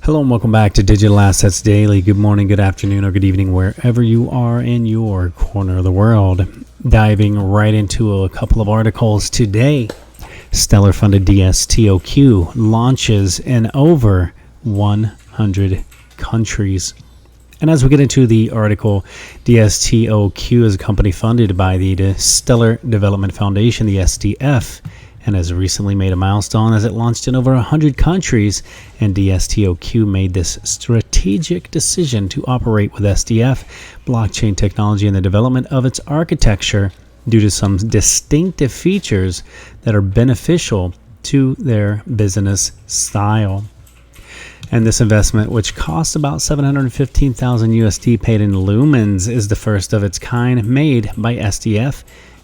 Hello and welcome back to Digital Assets Daily. Good morning, good afternoon, or good evening, wherever you are in your corner of the world. Diving right into a couple of articles today. Stellar-funded DSTOQ launches in over 100 countries. And as we get into the article, DSTOQ is a company funded by the Stellar Development Foundation, the SDF, and has recently made a milestone as it launched in over 100 countries, and DSTOQ made this strategic decision to operate with SDF blockchain technology in the development of its architecture due to some distinctive features that are beneficial to their business style. And this investment, which costs about $715,000 USD paid in lumens, is the first of its kind made by SDF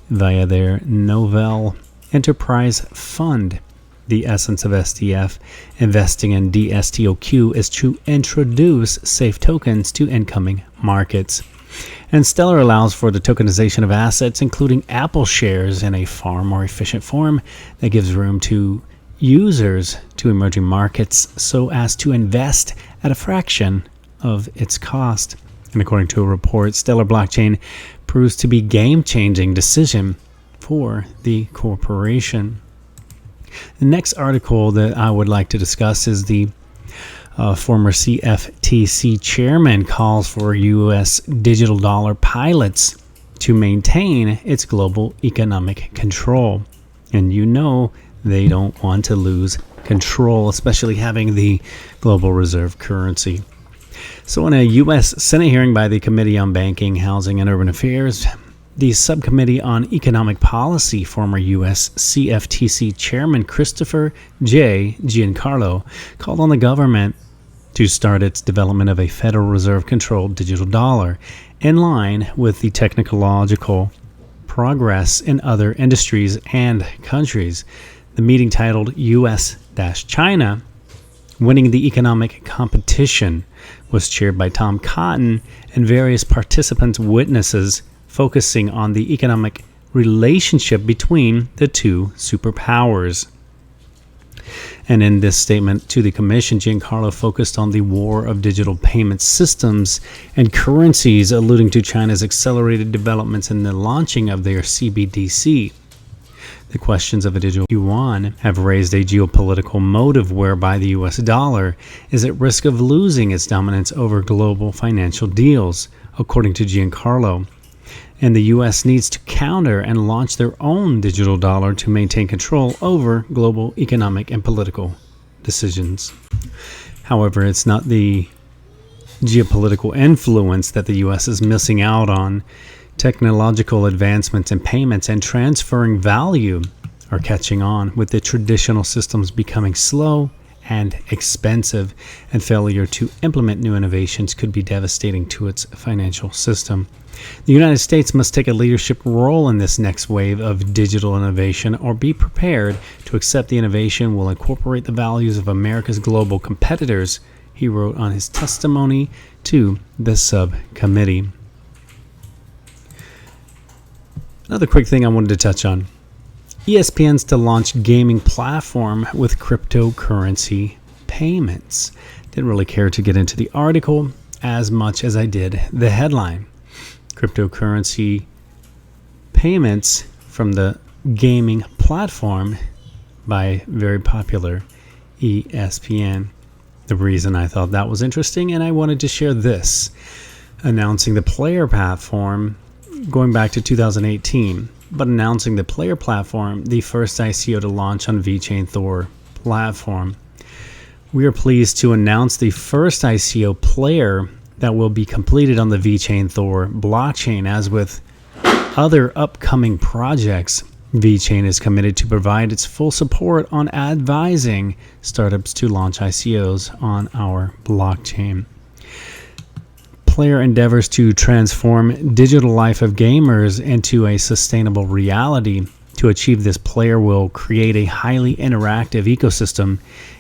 via their Novell Enterprise Fund. The essence of SDF investing in DSTOQ is to introduce safe tokens to incoming markets. And Stellar allows for the tokenization of assets, including Apple shares, in a far more efficient form that gives room to users to emerging markets so as to invest at a fraction of its cost. And according to a report, Stellar blockchain proves to be a game-changing decision for the corporation. The next article that I would like to discuss is the former CFTC chairman calls for U.S. digital dollar pilots to maintain its global economic control. And you know they don't want to lose control, especially having the global reserve currency. So in a U.S. Senate hearing by the Committee on Banking, Housing, and Urban Affairs, the Subcommittee on Economic Policy, former U.S. CFTC Chairman Christopher J. Giancarlo, called on the government to start its development of a Federal Reserve-controlled digital dollar in line with the technological progress in other industries and countries. The meeting, titled U.S.-China, Winning the Economic Competition, was chaired by Tom Cotton and various participants witnesses, focusing on the economic relationship between the two superpowers. And in this statement to the commission, Giancarlo focused on the war of digital payment systems and currencies, alluding to China's accelerated developments in the launching of their CBDC. The questions of a digital yuan have raised a geopolitical motive whereby the US dollar is at risk of losing its dominance over global financial deals, according to Giancarlo. And the U.S. needs to counter and launch their own digital dollar to maintain control over global economic and political decisions. However, it's not the geopolitical influence that the U.S. is missing out on. Technological advancements in payments and transferring value are catching on, with the traditional systems becoming slow and expensive, and failure to implement new innovations could be devastating to its financial system. The United States must take a leadership role in this next wave of digital innovation, or be prepared to accept the innovation will incorporate the values of America's global competitors, he wrote on his testimony to the subcommittee. Another quick thing I wanted to touch on. ESPN's to launch gaming platform with cryptocurrency payments. Didn't really care to get into the article as much as I did the headline. Cryptocurrency payments from the gaming platform by very popular ESPN. The reason I thought that was interesting, and I wanted to share this, announcing the Plair platform going back to 2018, but announcing the Plair platform, the first ICO to launch on Vechain Plair platform. We are pleased to announce the first ICO Plair that will be completed on the Vechain Plair blockchain. As with other upcoming projects, Vechain is committed to provide its full support on advising startups to launch ICOs on our blockchain. Plair endeavors to transform digital life of gamers into a sustainable reality. To achieve this, Plair will create a highly interactive ecosystem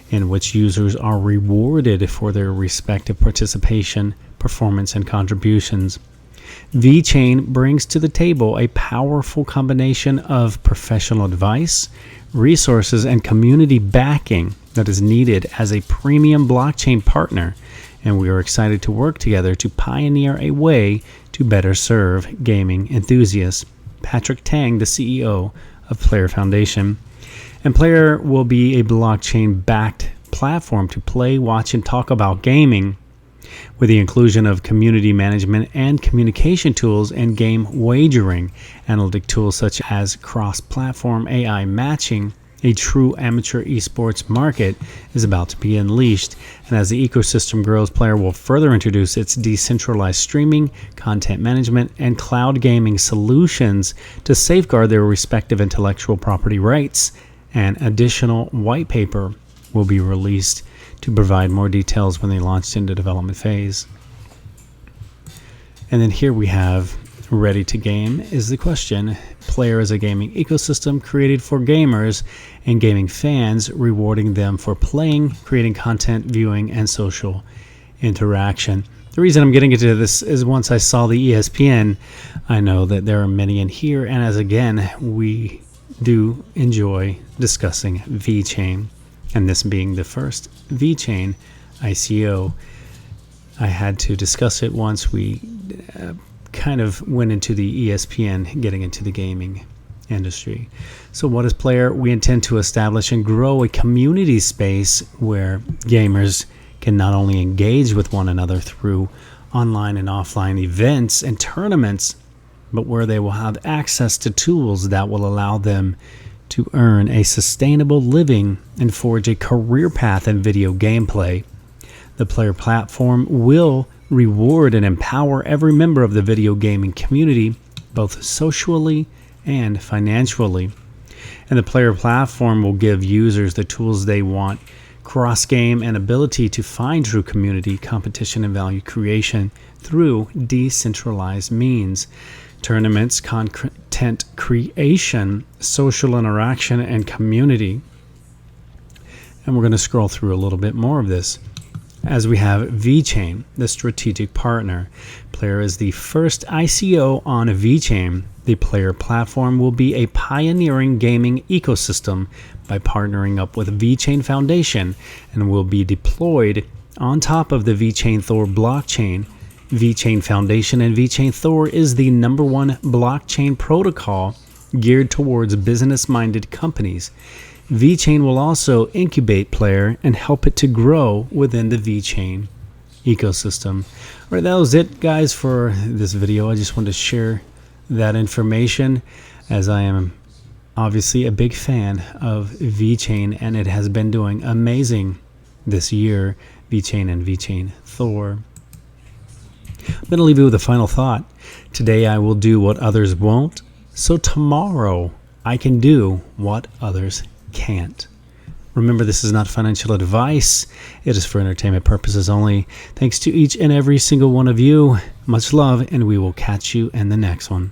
in which users are rewarded for their respective participation, performance, and contributions. Vechain brings to the table a powerful combination of professional advice, resources, and community backing that is needed as a premium blockchain partner, and we are excited to work together to pioneer a way to better serve gaming enthusiasts. Patrick Tang, the CEO of Plair Foundation. And Plair will be a blockchain-backed platform to play, watch, and talk about gaming, with the inclusion of community management and communication tools and game wagering. Analytic tools such as cross-platform AI matching. A true amateur esports market is about to be unleashed, and as the ecosystem grows, Plair will further introduce its decentralized streaming, content management, and cloud gaming solutions to safeguard their respective intellectual property rights. An additional white paper will be released to provide more details when they launched into development phase. And then here we have ready to game is the question. Plair is a gaming ecosystem created for gamers and gaming fans, rewarding them for playing, creating content, viewing, and social interaction. The reason I'm getting into this is once I saw the ESPN, I know that there are many in here, and as again, we do enjoy discussing Vechain, and this being the first Vechain ICO. I had to discuss it once we kind of went into the ESPN, getting into the gaming industry. So what is Plair? We intend to establish and grow a community space where gamers can not only engage with one another through online and offline events and tournaments, but where they will have access to tools that will allow them to earn a sustainable living and forge a career path in video gameplay. The Plair platform will reward and empower every member of the video gaming community, both socially and financially. And the Plair platform will give users the tools they want, cross-game, and ability to find true community, competition, and value creation through decentralized means. Tournaments, content creation, social interaction, and community. And we're going to scroll through a little bit more of this. As we have Vechain, the strategic partner. Plair is the first ICO on Vechain. The Plair platform will be a pioneering gaming ecosystem by partnering up with Vechain Foundation and will be deployed on top of the Vechain Thor blockchain. Vechain Foundation and Vechain Thor is the #1 blockchain protocol geared towards business-minded companies. Vechain will also incubate Plair and help it to grow within the Vechain ecosystem. All right, that was it, guys, for this video. I just wanted to share that information, as I am obviously a big fan of Vechain, and it has been doing amazing this year, Vechain and Vechain Thor. I'm going to leave you with a final thought. Today I will do what others won't, so tomorrow I can do what others can't. Remember, this is not financial advice. It is for entertainment purposes only. Thanks to each and every single one of you. Much love, and we will catch you in the next one.